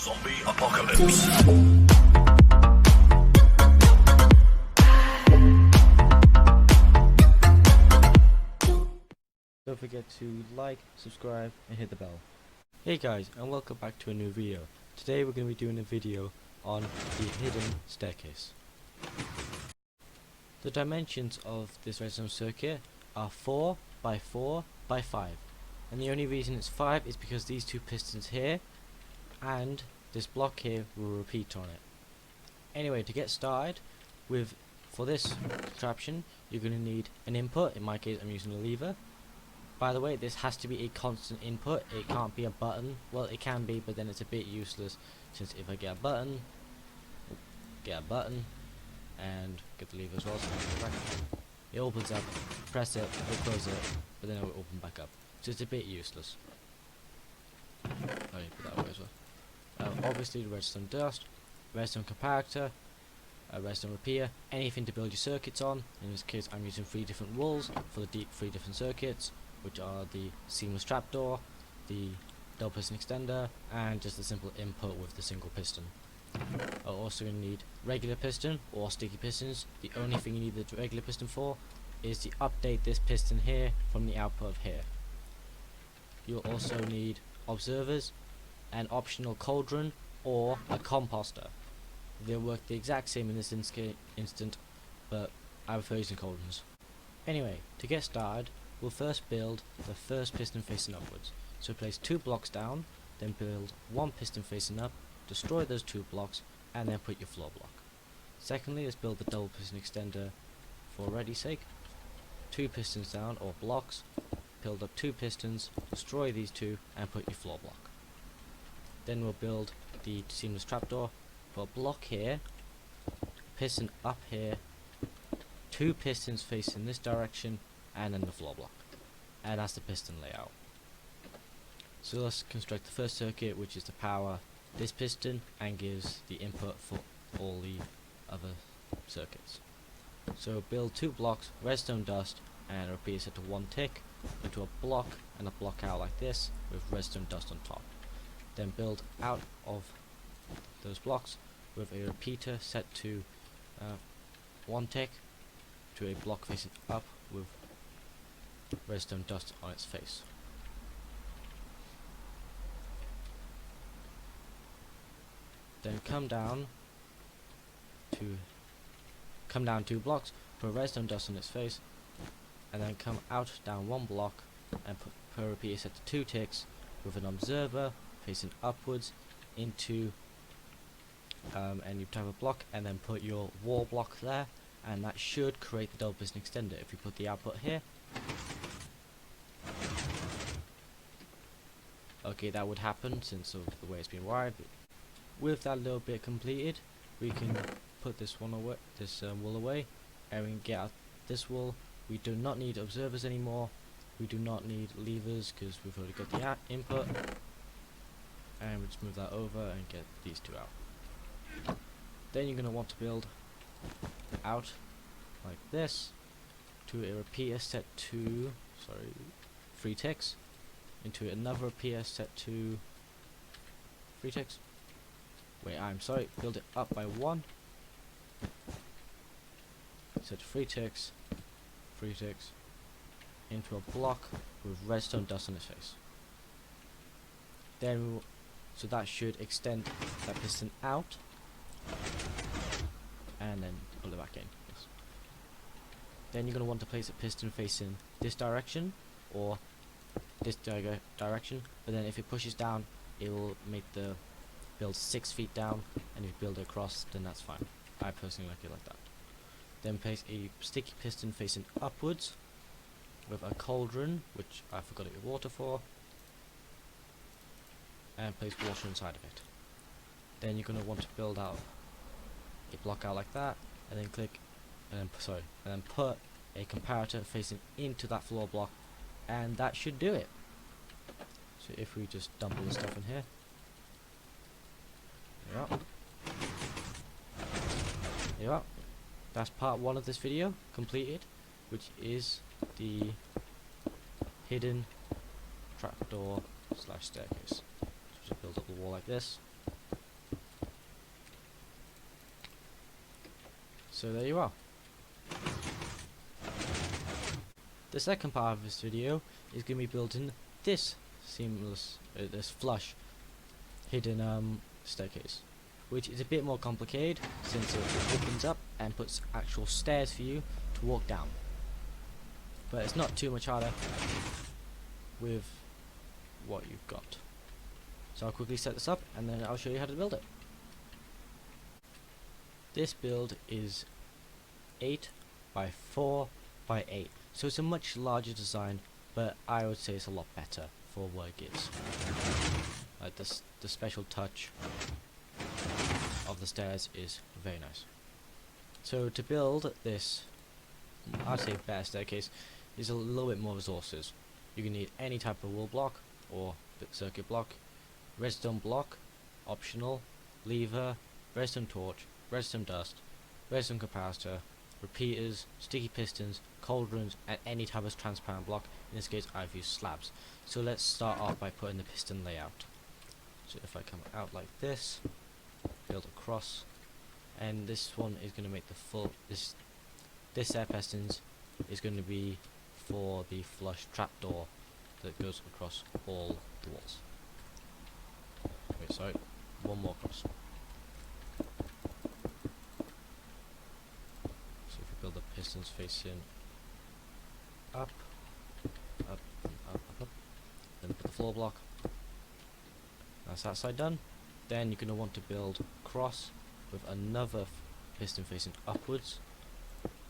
Zombie apocalypse. Don't forget to like, subscribe and hit the bell. Hey guys, and welcome back to a new video. Today we're going to be doing a video on the hidden staircase. The dimensions of this redstone circuit are 4 by 4 by 5. And the only reason it's 5 is because these two pistons here and this block here will repeat on it. Anyway, to get started with, for this contraption, you're going to need an input. In my case, I'm using a lever. By the way, this has to be a constant input. It can't be a button. Well, it can be, but then it's a bit useless, since if I get a button, and get the lever as well, so it opens up, press it, it'll close it, but then it will open back up. So it's a bit useless. Oh, you put that away as well. Obviously the redstone dust, redstone compactor, a redstone repeater, anything to build your circuits on. In this case I'm using 3 different wools for the 3 different circuits, which are the seamless trapdoor, the double piston extender, and just a simple input with the single piston. I'm also going to need regular piston or sticky pistons. The only thing you need the regular piston for is to update this piston here from the output of here. You'll also need observers, an optional cauldron, or a composter. They'll work the exact same in this instant, but I prefer using cauldrons. Anyway, to get started, we'll first build the first piston facing upwards. So place 2 blocks down, then build 1 piston facing up, destroy those 2 blocks, and then put your floor block. Secondly, let's build the double piston extender for ready's sake. 2 pistons down, or blocks, build up 2 pistons, destroy these 2, and put your floor block. Then we'll build the seamless trapdoor, put a block here, piston up here, 2 pistons facing this direction, and then the floor block. And that's the piston layout. So let's construct the first circuit, which is to power this piston and gives the input for all the other circuits. So build 2 blocks, redstone dust, and a repeater set to 1 tick, into a block and a block out like this with redstone dust on top. Then build out of those blocks with a repeater set to 1 tick to a block facing up with redstone dust on its face. Then come down 2 blocks, put redstone dust on its face, and then come out down 1 block and put per repeater set to 2 ticks with an observer facing upwards into any type of block, and then put your wall block there, and that should create the double piston extender. If you put the output here, okay, that would happen since of the way it's been wired. With that little bit completed, we can put this one away, wool away, and we can get out this wool. We do not need observers anymore. We do not need levers because we've already got the input. And we just move that over and get these 2 out. Then you're going to want to build out like this to a repeater set to 3 ticks, into another repeater set to 3 ticks. Build it up by 1, set to 3 ticks, into a block with redstone dust on its face. Then so that should extend that piston out, and then pull it back in. Yes. Then you're going to want to place a piston facing this direction or this direction, but then if it pushes down, it will make the build 6 feet down, and if you build it across, then that's fine. I personally like it like that. Then place a sticky piston facing upwards with a cauldron, which I forgot to get water for, and place water inside of it. Then you're going to want to build out a block out like that, and then and then put a comparator facing into that floor block, and that should do it. So if we just dump all the stuff in here, there you are. That's part 1 of this video completed, which is the hidden trapdoor / staircase. So just build up the wall like this, So there you are. The second part of this video is going to be building this seamless, this flush hidden staircase, which is a bit more complicated since it opens up and puts actual stairs for you to walk down. But it's not too much harder with what you've got. So I'll quickly set this up and then I'll show you how to build it. This build is 8 by 4 by 8, so it's a much larger design, but I would say it's a lot better for what it gives. Like the special touch of the stairs is very nice. So to build this, I'd say better staircase, is a little bit more resources. You can need any type of wall block or circuit block, redstone block, optional, lever, redstone torch, redstone dust, redstone capacitor, repeaters, sticky pistons, cauldrons, and any type of transparent block. In this case I've used slabs. So let's start off by putting the piston layout. So if I come out like this, build across, and this one is going to make the full, this air pistons is going to be for the flush trapdoor that goes across all the walls. Wait, sorry, one more across. So if we build the pistons facing up, up, up, up, then put the floor block. That's that side done. Then you're going to want to build cross with another piston facing upwards,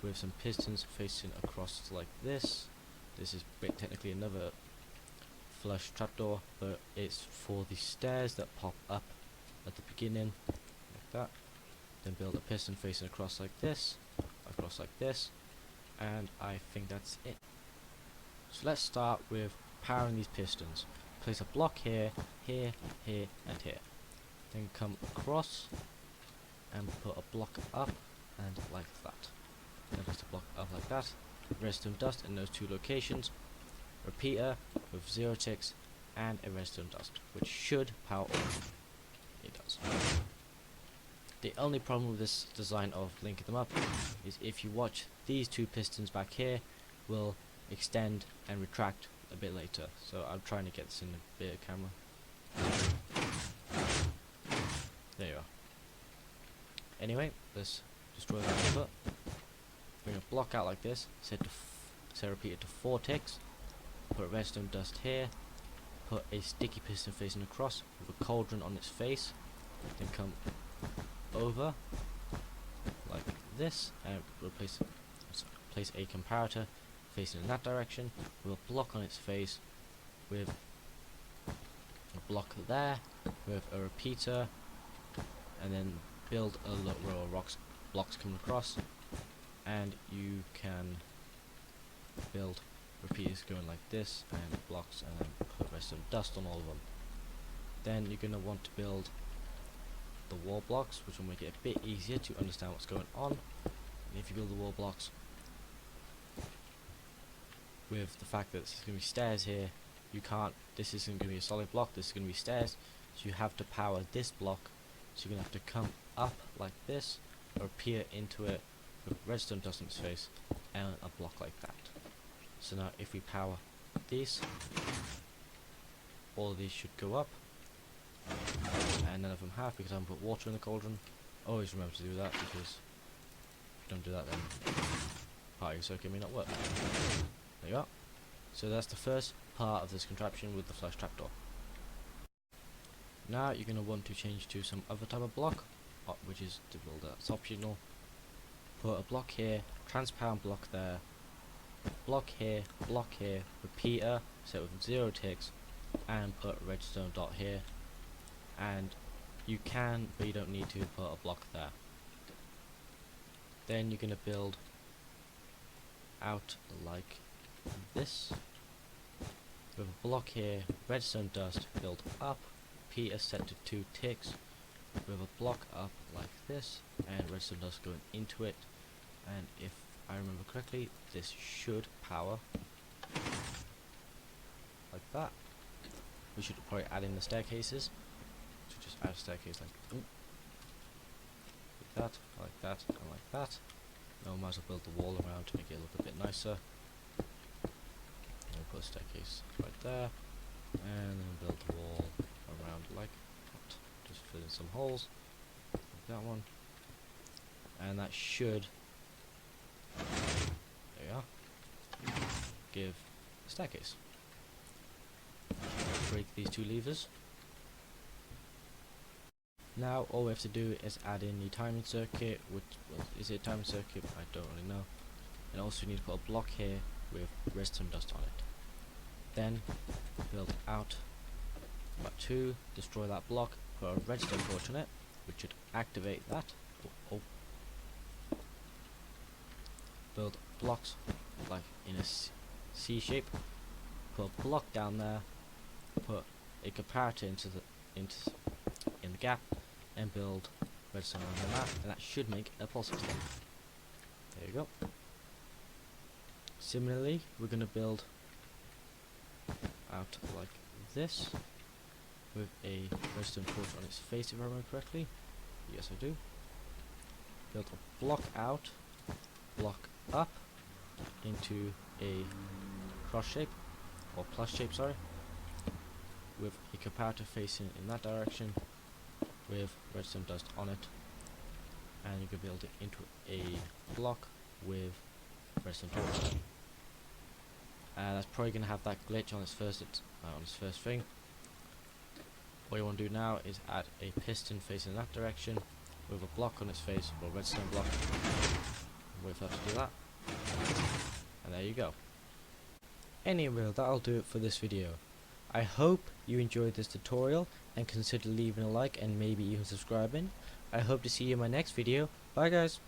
with some pistons facing across like this. This is technically another flush trapdoor, but it's for the stairs that pop up at the beginning, like that. Then build a piston facing across like this, and I think that's it. So let's start with powering these pistons. Place a block here, here, here, and here. Then come across and put a block up and like that. Then place a block up like that. Redstone dust in those two locations. Repeater with 0 ticks and a redstone dust, which should power off. It does. The only problem with this design of linking them up is if you watch, these two pistons back here will extend and retract a bit later. So I'm trying to get this in a bit of camera. There you are. Anyway, let's destroy that input. Bring a block out like this, set repeater to 4 ticks, put redstone dust here, put a sticky piston facing across with a cauldron on its face, then come over like this and place a comparator facing in that direction with a block on its face, with a block there, with a repeater, and then build a row of blocks coming across, and you can build repeaters going like this and blocks, and then put redstone dust on all of them. Then you're going to want to build the wall blocks, which will make it a bit easier to understand what's going on. And if you build the wall blocks with the fact that there's going to be stairs here, you can't, this isn't going to be a solid block, this is going to be stairs, so you have to power this block. So you're going to have to come up like this, or peer into it with redstone dust on its face, and a block like that. So now if we power these, all of these should go up, and none of them have, because I haven't put water in the cauldron. Always remember to do that, because if you don't do that then part of your circuit may not work. There you are. So that's the first part of this contraption with the flush trapdoor. Now you're going to want to change to some other type of block, which is to build that's optional. Put a block here, transparent block there, block here, repeater set with 0 ticks, and put a redstone dot here. And you can, but you don't need to, put a block there. Then you're going to build out like this, with a block here, redstone dust, build up, repeater set to 2 ticks, with a block up like this, and redstone dust going into it. And if I remember correctly, this should power like that. We should probably add in the staircases. So just add a staircase like that, and like that. Now we might as well build the wall around to make it look a bit nicer. We'll put a staircase right there, and then build the wall around like that. Just fill in some holes, like that one, and that should, there you are, give a staircase. Break these two levers. Now all we have to do is add in the timing circuit, which, well, is it a timing circuit? I don't really know. And also we need to put a block here with redstone dust on it. Then build out about 2, destroy that block, put a redstone torch on it, which should activate that. Build blocks like in a C shape, put a block down there, put a comparator in the gap, and build redstone on that, and that should make a pulse system. There you go. Similarly, we're going to build out like this with a redstone torch on its face, if I remember correctly. Yes, I do. Build a block out, block up into a cross shape, or plus shape, sorry, with a comparator facing in that direction with redstone dust on it, and you can build it into a block with redstone torch. And that's probably going to have that glitch on its first thing. What you want to do now is add a piston facing that direction with a block on its face, or a redstone block. Wait for that to do that, and there you go. Anyway, that'll do it for this video. I hope you enjoyed this tutorial and consider leaving a like and maybe even subscribing. I hope to see you in my next video. Bye guys.